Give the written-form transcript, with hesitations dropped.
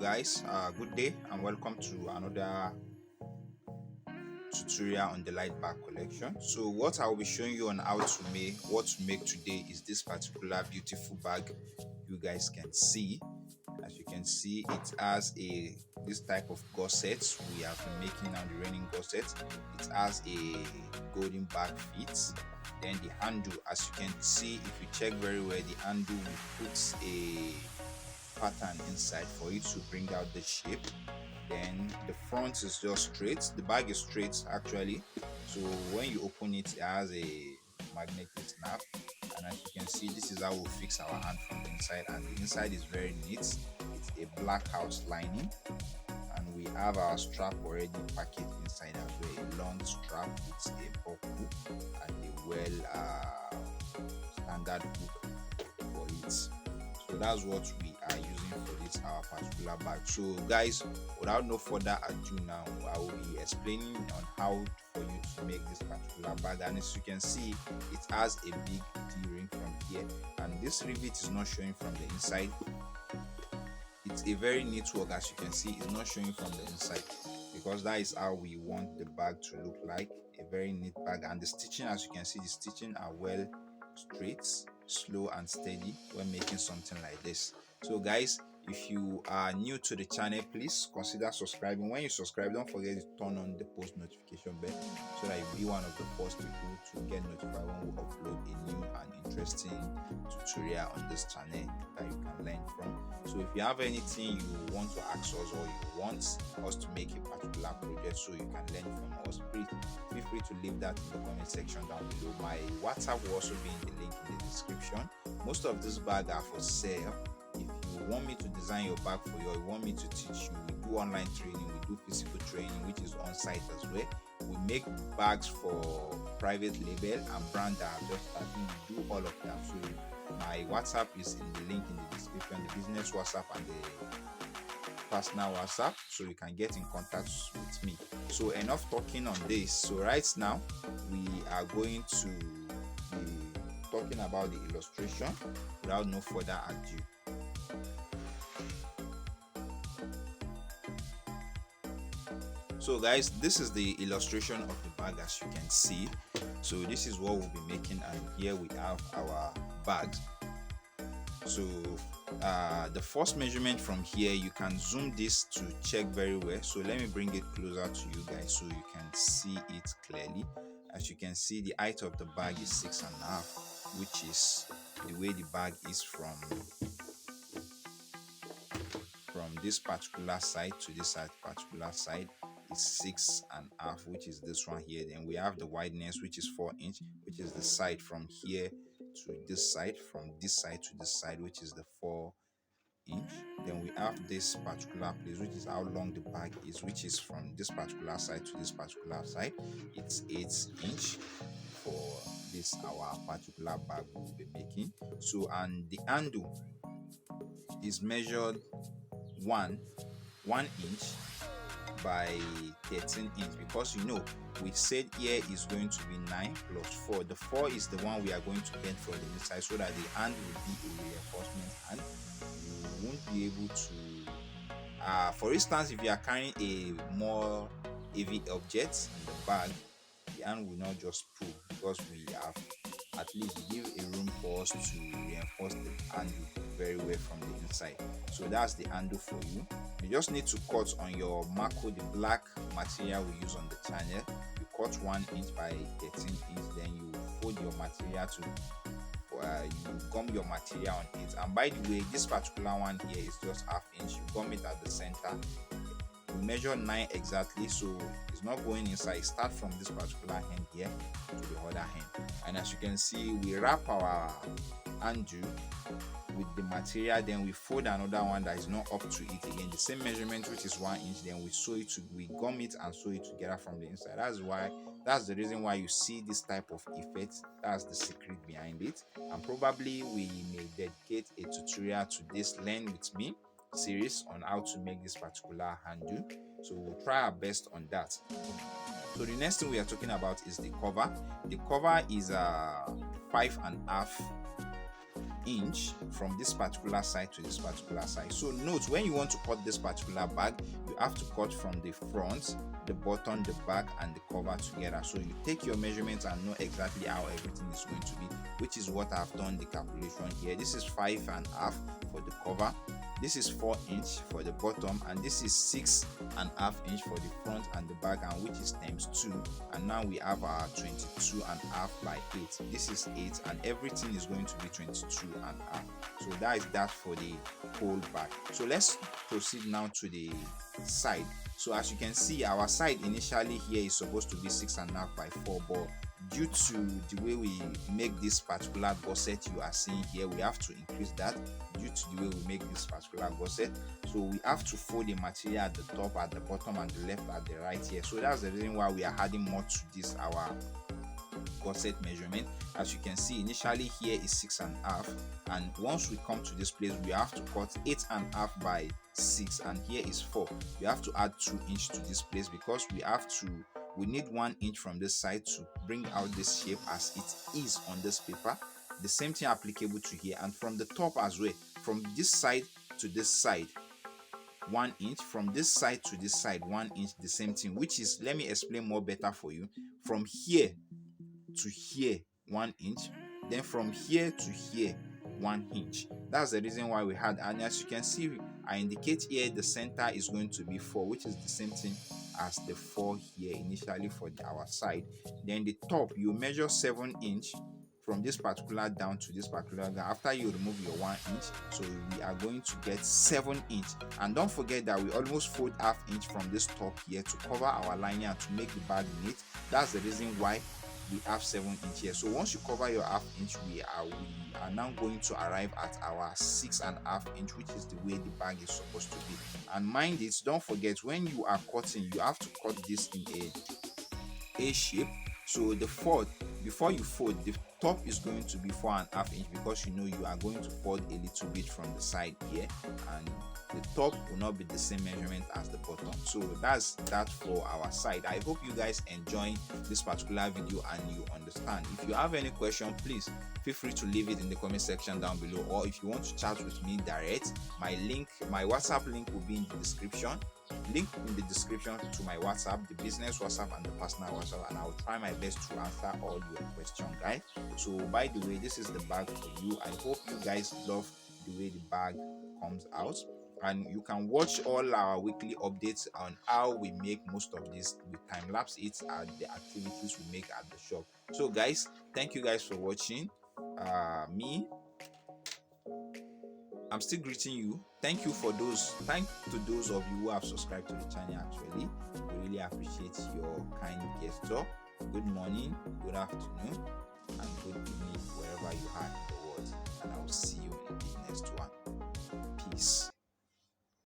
guys, good day and welcome to another tutorial on the light bag collection. So what I'll be showing you on what to make today is this particular beautiful bag. You guys can see, as you can see, it has this type of gusset. We have been making now the raining gusset. It has a golden bag fit. Then the handle, as you can see, if you check very well, the handle will put a pattern inside for you to bring out the shape. Then the front is just straight. The bag is straight actually, so when you open it, it has a magnetic snap, and as you can see, this is how we'll fix our hand from the inside. And the inside is very neat. It's a black house lining, and we have our strap already packaged inside as well, a long strap with a buckle and a standard hook for it. So that's what we are using for this our particular bag. So guys, without no further ado, now I will be explaining on how for you to make this particular bag. And as you can see, it has a big D-ring from here, and this rivet is not showing from the inside. It's a very neat work. As you can see, it's not showing from the inside because that is how we want the bag to look like, a very neat bag. And the stitching, as you can see, the stitching are well straight, slow and steady when making something like this. So guys, if you are new to the channel, please consider subscribing. When you subscribe, don't forget to turn on the post notification bell so that you'll be one of the first people to get notified when we upload a new and interesting tutorial on this channel that you can learn from. So if you have anything you want to ask us, or you want us to make a particular project so you can learn from us, please feel free to leave that in the comment section down below. My WhatsApp will also be in the link in the description. Most of these bags are for sale. If you want me to design your bag for you, or you want me to teach you, we do online training, we do physical training, which is on site as well. We make bags for private label and brand that are just starting. We do all of them. So my WhatsApp is in the link in the description, the business WhatsApp and the personal WhatsApp, so you can get in contact with me. So enough talking on this. So right now we are going to be talking about the illustration without no further ado. So guys, this is the illustration of the bag, as you can see. So this is what we'll be making, and here we have our bags. So the first measurement from here, you can zoom this to check very well. So let me bring it closer to you guys so you can see it clearly. As you can see, the height of the bag is 6.5, which is the way the bag is from this particular side to this particular side is 6.5, which is this one here. Then we have the wideness, which is 4 inch, which is the side from here to this side, from this side to this side, which is the 4 inch. Then we have this particular place, which is how long the bag is, which is from this particular side to this particular side. It's 8 inch for this our particular bag we'll be making. So, and the handle is measured 1 inch by 13 inch, because we said here is going to be 9 plus 4. The 4 is the one we are going to bend for the inside, so that the hand will be a reinforcement hand. You won't be able to for instance, if you are carrying a more heavy object in the bag, the hand will not just pull, because we have at least give a room for us to reinforce the handle very well from the inside. So that's the handle for you. You just need to cut on your Mako, the black material we use on the channel. You cut 1 inch by 13 inch, then you fold your material to you gum your material on it. And by the way, this particular one here is just ½ inch. You gum it at the center. You measure 9 exactly, so it's not going inside. Start from this particular hand here to the other hand, and as you can see, we wrap our handle with the material, then we fold another one that is not up to it again, the same measurement, which is 1 inch. Then we gum it and sew it together from the inside. That's the reason why you see this type of effect. That's the secret behind it, and probably we may dedicate a tutorial to this Learn With Me series on how to make this particular handle. So we'll try our best on that. So the next thing we are talking about is the cover. The cover is 5.5 inch from this particular side to this particular side. So note, when you want to cut this particular bag, you have to cut from the front, the bottom, the back, and the cover together. So you take your measurements and know exactly how everything is going to be, which is what I've done the calculation here. This is 5.5 for the cover, this is 4 inch for the bottom, and this is 6.5 inch for the front and the back, and which is times 2. And now we have our 22.5 by 8. This is 8, and everything is going to be 22.5. So that is that for the whole bag. So let's proceed now to the side. So as you can see, our side initially here is supposed to be 6.5 by 4, but due to the way we make this particular gusset you are seeing here, we have to increase that due to the way we make this particular gusset. So we have to fold the material at the top, at the bottom, and the left, at the right here. So that's the reason why we are adding more to this our gusset measurement. As you can see, initially here is 6.5, and once we come to this place, we have to cut 8.5 by 6, and here is 4. We have to add 2 inch to this place because we need 1 inch from this side to bring out this shape as it is on this paper. The same thing applicable to here, and from the top as well, from this side to this side 1 inch, from this side to this side 1 inch, the same thing, which is, let me explain more better for you, from here to here 1 inch, then from here to here 1 inch. That's the reason why we had, and as you can see, I indicate here the center is going to be 4, which is the same thing as the 4 here initially for our side. Then the top, you measure 7 inch from this particular down to this particular down after you remove your 1 inch. So we are going to get 7 inch, and don't forget that we almost fold half inch from this top here to cover our lining and to make the bag neat. That's the reason why we have 7 inch here. So once you cover your half inch, we are now going to arrive at our 6.5 inch, which is the way the bag is supposed to be. And mind it, don't forget, when you are cutting, you have to cut this in a shape. So the fold, before you fold, the top is going to be 4.5 inch because you know you are going to fold a little bit from the side here, and the top will not be the same measurement as the bottom. So that's that for our side. I hope you guys enjoy this particular video and you understand. If you have any question, please feel free to leave it in the comment section down below, or if you want to chat with me direct, my WhatsApp link will be in the description. Link in the description to my WhatsApp, the business WhatsApp and the personal WhatsApp, and I will try my best to answer all your questions, guys. So by the way, this is the bag for you. I hope you guys love the way the bag comes out, and you can watch all our weekly updates on how we make most of this. We time lapse it at the activities we make at the shop. So guys, thank you guys for watching. I'm still greeting you. Thank to those of you who have subscribed to the channel. Actually, we really appreciate your kind gesture. Good morning, good afternoon, and good evening wherever you are in the world, and I will see you in the next one. Peace.